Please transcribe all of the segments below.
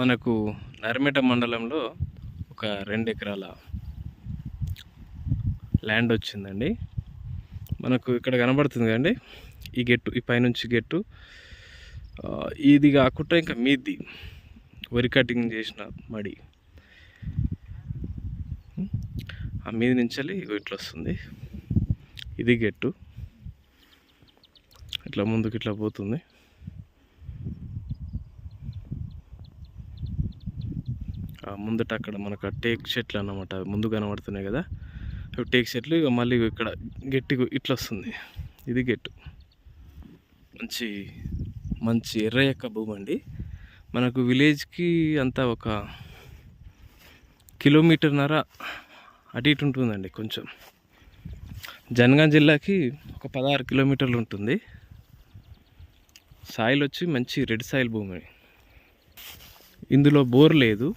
మనకు నర్మేట మండలంలో ఒక 2 ఎకరాల ల్యాండ్ వచ్చిందండి. మనకు ఇక్కడ కనబడుతుంది కదండి, ఈ గెట్టు, ఈ పైనుంచి గెట్టు, ఇది కాకుండా ఇంకా మీది వరి కటింగ్ చేసిన మడి, ఆ మీది నుంచి ఇట్లా వస్తుంది. ఇది గెట్టు, ఇట్లా ముందుకు ఇట్లా పోతుంది. ముందట అక్కడ మనకు టేక్ చెట్లు అన్నమాట ముందు కనబడుతున్నాయి కదా, టేక్ చెట్లు. ఇక మళ్ళీ ఇక్కడ గట్టి ఇట్లా వస్తుంది. ఇది గెట్టు, మంచి మంచి ఎర్ర యొక్క భూమి అండి. మనకు విలేజ్కి అంతా ఒక 1.5 కిలోమీటర్ అటు ఇటు ఉంటుందండి. కొంచెం జనగాం జిల్లాకి ఒక 16 కిలోమీటర్లు ఉంటుంది. సాయిల్ వచ్చి మంచి రెడ్ సాయిల్ భూమి. ఇందులో బోర్ లేదు,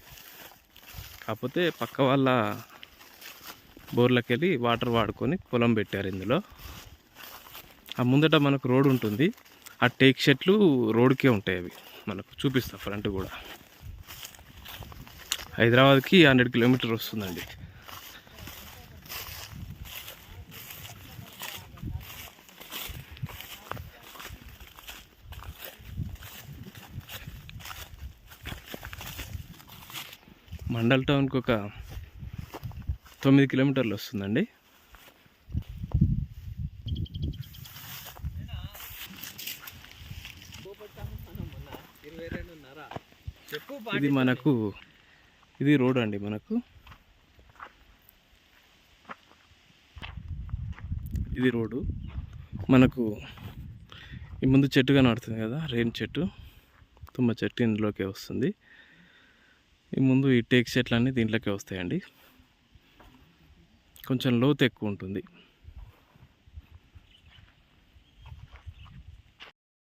కాకపోతే పక్క వాళ్ళ బోర్లకి వెళ్ళి వాటర్ వాడుకొని పొలం పెట్టారు ఇందులో. ఆ ముందట మనకు రోడ్ ఉంటుంది, ఆ టేక్ చెట్లు రోడ్కే ఉంటాయి. అవి మనకు చూపిస్తా. ఫ్రంట్ కూడా హైదరాబాద్కి 100 కిలోమీటర్ వస్తుందండి. మండల్ టౌన్కి ఒక 9 కిలోమీటర్లు వస్తుందండి. ఇది మనకు ఇది రోడ్ అండి. మనకు ఇది రోడ్డు. మనకు ఈ ముందు చెట్టు కనబడుతుంది కదా, రేణి చెట్టు, తుమ్మ చెట్టు ఇందులోకే వస్తుంది. ఈ ముందు ఈ టేక్ చెట్లు అన్నీ దీంట్లోకే వస్తాయండి. కొంచెం లోతు ఎక్కువ ఉంటుంది.